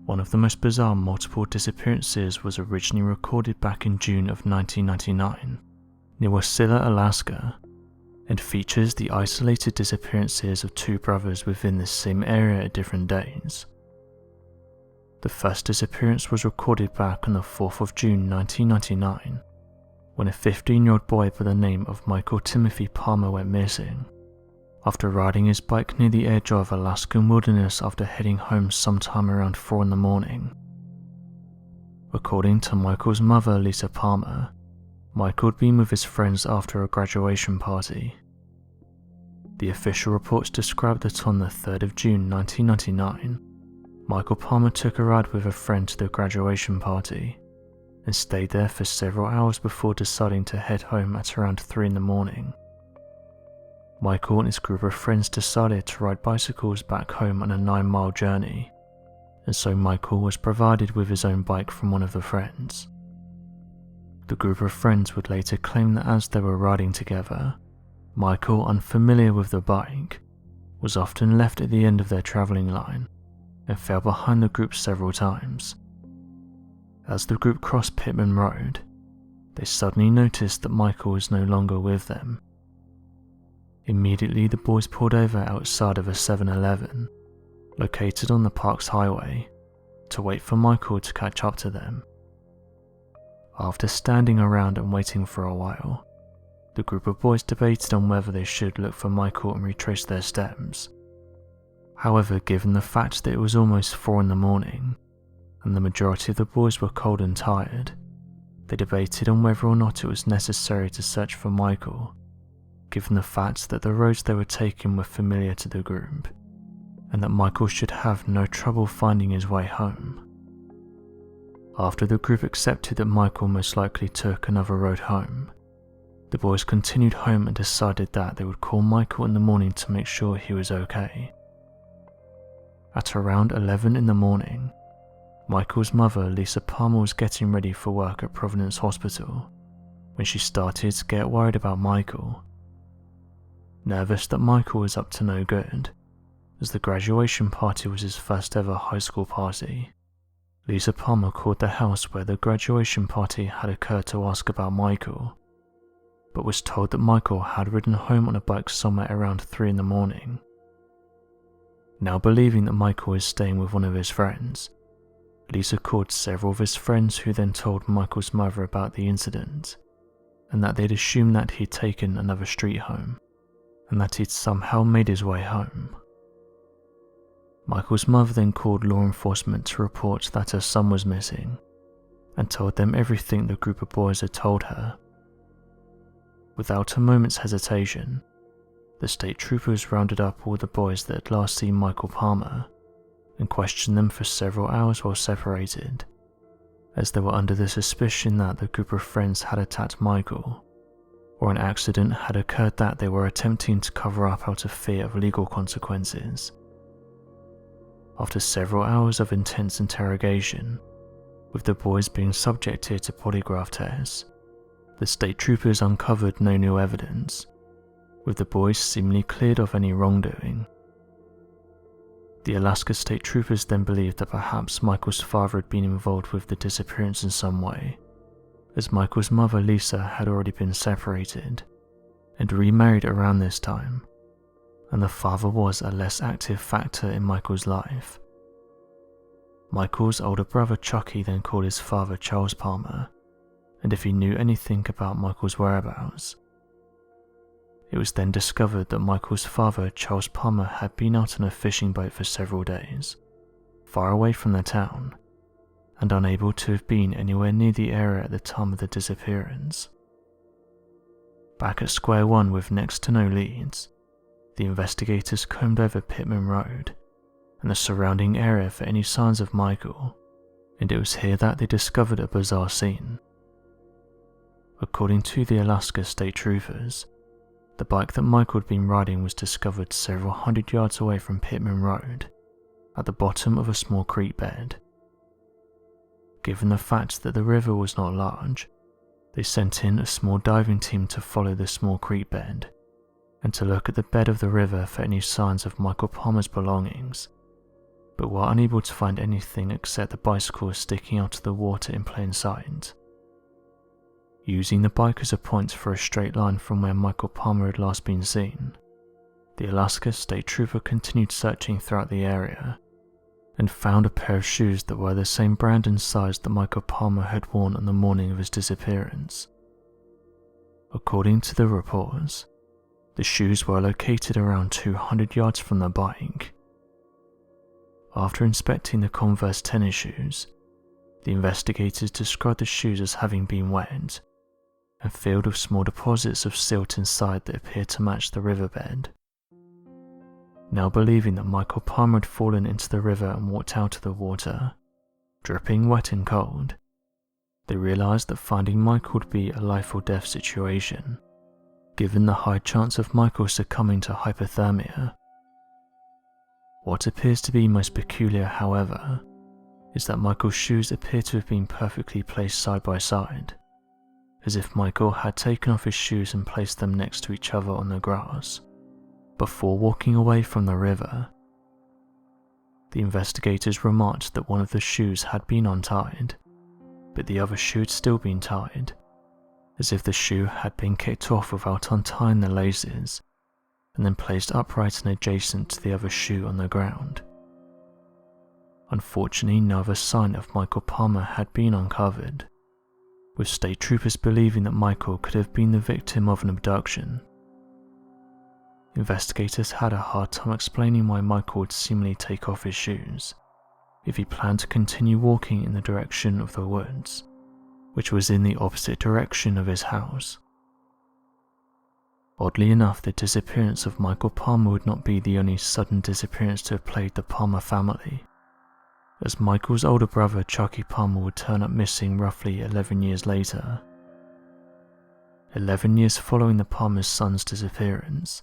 One of the most bizarre multiple disappearances was originally recorded back in June of 1999 near Wasilla, Alaska, and features the isolated disappearances of two brothers within this same area at different days. The first disappearance was recorded back on the 4th of June 1999, when a 15-year-old boy by the name of Michael Timothy Palmer went missing, after riding his bike near the edge of Alaskan wilderness after heading home sometime around 4 in the morning. According to Michael's mother, Lisa Palmer, Michael had been with his friends after a graduation party. The official reports described that on the 3rd of June 1999, Michael Palmer took a ride with a friend to the graduation party and stayed there for several hours before deciding to head home at around 3 in the morning. Michael and his group of friends decided to ride bicycles back home on a 9-mile journey, and so Michael was provided with his own bike from one of the friends. The group of friends would later claim that as they were riding together, Michael, unfamiliar with the bike, was often left at the end of their travelling line and fell behind the group several times. As the group crossed Pittman Road, they suddenly noticed that Michael was no longer with them. Immediately, the boys pulled over outside of a 7-Eleven, located on the Parks Highway, to wait for Michael to catch up to them. After standing around and waiting for a while, the group of boys debated on whether they should look for Michael and retrace their steps. However, given the fact that it was almost 4 in the morning, and the majority of the boys were cold and tired, they debated on whether or not it was necessary to search for Michael, given the fact that the roads they were taking were familiar to the group, and that Michael should have no trouble finding his way home. After the group accepted that Michael most likely took another road home, the boys continued home and decided that they would call Michael in the morning to make sure he was okay. At around 11 in the morning, Michael's mother, Lisa Palmer, was getting ready for work at Providence Hospital when she started to get worried about Michael. Nervous that Michael was up to no good, as the graduation party was his first ever high school party, Lisa Palmer called the house where the graduation party had occurred to ask about Michael, but was told that Michael had ridden home on a bike somewhere around 3 in the morning. Now believing that Michael was staying with one of his friends, Lisa called several of his friends, who then told Michael's mother about the incident, and that they'd assumed that he'd taken another street home, and that he'd somehow made his way home. Michael's mother then called law enforcement to report that her son was missing, and told them everything the group of boys had told her. Without a moment's hesitation, the state troopers rounded up all the boys that had last seen Michael Palmer and questioned them for several hours while separated, as they were under the suspicion that the group of friends had attacked Michael, or an accident had occurred that they were attempting to cover up out of fear of legal consequences. After several hours of intense interrogation, with the boys being subjected to polygraph tests, the state troopers uncovered no new evidence, with the boys seemingly cleared of any wrongdoing. The Alaska state troopers then believed that perhaps Michael's father had been involved with the disappearance in some way, as Michael's mother, Lisa, had already been separated and remarried around this time, and the father was a less active factor in Michael's life. Michael's older brother Chucky then called his father Charles Palmer, and if he knew anything about Michael's whereabouts. It was then discovered that Michael's father, Charles Palmer, had been out on a fishing boat for several days, far away from the town, and unable to have been anywhere near the area at the time of the disappearance. Back at square one with next to no leads, the investigators combed over Pittman Road and the surrounding area for any signs of Michael, and it was here that they discovered a bizarre scene. According to the Alaska State Troopers, the bike that Michael had been riding was discovered several hundred yards away from Pittman Road, at the bottom of a small creek bed. Given the fact that the river was not large, they sent in a small diving team to follow the small creek bed, and to look at the bed of the river for any signs of Michael Palmer's belongings, but were unable to find anything except the bicycle sticking out of the water in plain sight. Using the bike as a point for a straight line from where Michael Palmer had last been seen, the Alaska State Trooper continued searching throughout the area and found a pair of shoes that were the same brand and size that Michael Palmer had worn on the morning of his disappearance. According to the reports, the shoes were located around 200 yards from the bike. After inspecting the Converse tennis shoes, the investigators described the shoes as having been wet and filled with small deposits of silt inside that appeared to match the riverbed. Now believing that Michael Palmer had fallen into the river and walked out of the water, dripping wet and cold, they realized that finding Michael would be a life or death situation, given the high chance of Michael succumbing to hypothermia. What appears to be most peculiar, however, is that Michael's shoes appear to have been perfectly placed side by side, as if Michael had taken off his shoes and placed them next to each other on the grass before walking away from the river. The investigators remarked that one of the shoes had been untied, but the other shoe had still been tied, as if the shoe had been kicked off without untying the laces and then placed upright and adjacent to the other shoe on the ground. Unfortunately, no other sign of Michael Palmer had been uncovered, with state troopers believing that Michael could have been the victim of an abduction. Investigators had a hard time explaining why Michael would seemingly take off his shoes if he planned to continue walking in the direction of the woods, which was in the opposite direction of his house. Oddly enough, the disappearance of Michael Palmer would not be the only sudden disappearance to have plagued the Palmer family, as Michael's older brother Chucky Palmer would turn up missing roughly 11 years later. 11 years following the Palmer's son's disappearance,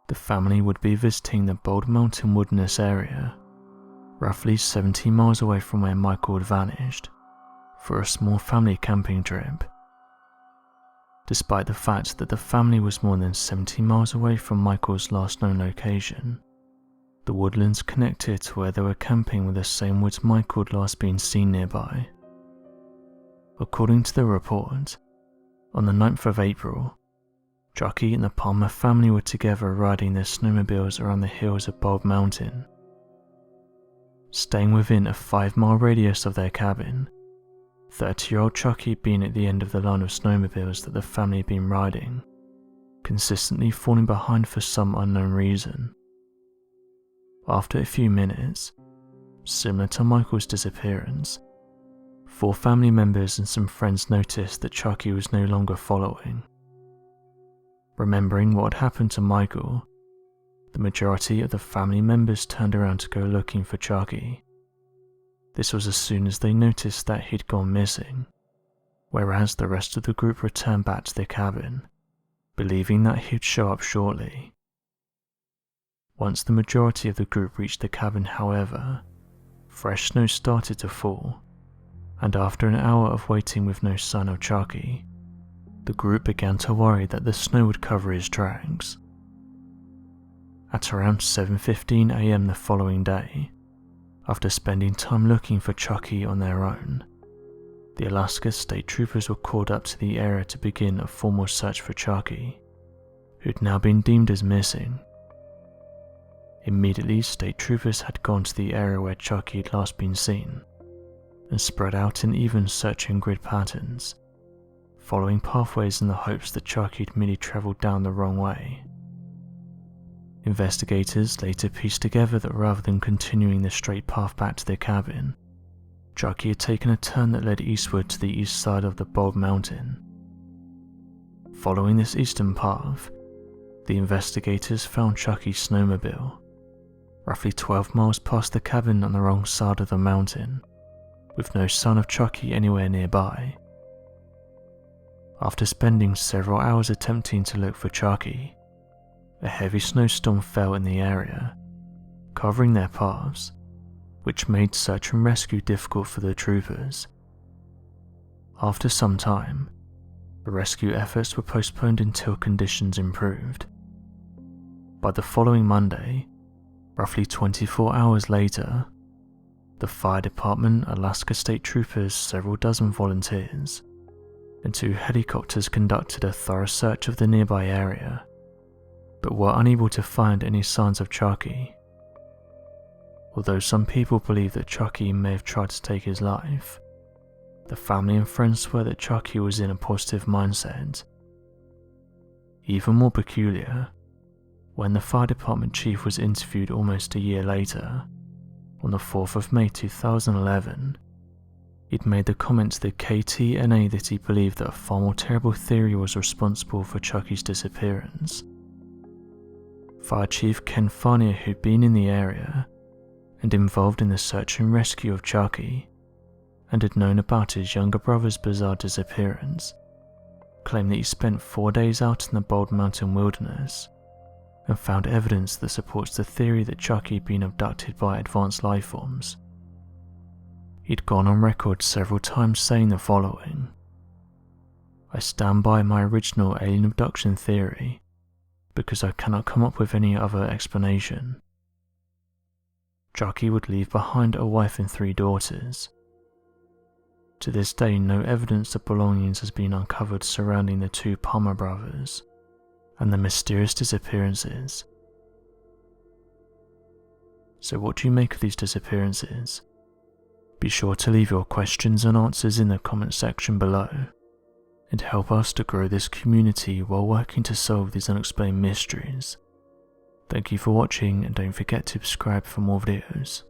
the family would be visiting the Bald Mountain Wilderness area, roughly 70 miles away from where Michael had vanished, for a small family camping trip. Despite the fact that the family was more than 70 miles away from Michael's last known location, the woodlands connected to where they were camping were the same woods Michael had last been seen nearby. According to the report, on the 9th of April, Chucky and the Palmer family were together riding their snowmobiles around the hills of Bald Mountain. Staying within a 5-mile radius of their cabin, 30-year-old Chucky had been at the end of the line of snowmobiles that the family had been riding, consistently falling behind for some unknown reason. After a few minutes, similar to Michael's disappearance, 4 family members and some friends noticed that Chucky was no longer following. Remembering what had happened to Michael, the majority of the family members turned around to go looking for Chucky. This was as soon as they noticed that he'd gone missing, whereas the rest of the group returned back to their cabin, believing that he'd show up shortly. Once the majority of the group reached the cabin, however, fresh snow started to fall, and after an hour of waiting with no sign of Chucky, the group began to worry that the snow would cover his tracks. At around 7:15 AM the following day, after spending time looking for Chucky on their own, the Alaska State Troopers were called up to the area to begin a formal search for Chucky, who'd now been deemed as missing. Immediately, State Troopers had gone to the area where Chucky had last been seen, and spread out in even searching grid patterns, following pathways in the hopes that Chucky had merely travelled down the wrong way. Investigators later pieced together that rather than continuing the straight path back to their cabin, Chucky had taken a turn that led eastward to the east side of the Bald Mountain. Following this eastern path, the investigators found Chucky's snowmobile, roughly 12 miles past the cabin on the wrong side of the mountain, with no sign of Chucky anywhere nearby. After spending several hours attempting to look for Chucky, a heavy snowstorm fell in the area, covering their paths, which made search and rescue difficult for the troopers. After some time, the rescue efforts were postponed until conditions improved. By the following Monday, roughly 24 hours later, The fire department, Alaska state troopers, several dozen volunteers, and 2 helicopters conducted a thorough search of the nearby area, but were unable to find any signs of Chucky. Although some people believe that Chucky may have tried to take his life, the family and friends swear that Chucky was in a positive mindset. Even more peculiar, when the fire department chief was interviewed almost a year later, on the 4th of May 2011, he'd made the comment to the KTNA that he believed that a far more terrible theory was responsible for Chucky's disappearance. Fire Chief Ken Farnier, who'd been in the area and involved in the search and rescue of Chucky, and had known about his younger brother's bizarre disappearance, claimed that he spent 4 days out in the Bald Mountain wilderness and found evidence that supports the theory that Chucky had been abducted by advanced lifeforms. He'd gone on record several times saying the following: "I stand by my original alien abduction theory because I cannot come up with any other explanation." Chucky would leave behind a wife and 3 daughters. To this day, no evidence of belongings has been uncovered surrounding the 2 Palmer brothers and the mysterious disappearances. So what do you make of these disappearances? Be sure to leave your questions and answers in the comment section below, and help us to grow this community while working to solve these unexplained mysteries. Thank you for watching, and don't forget to subscribe for more videos.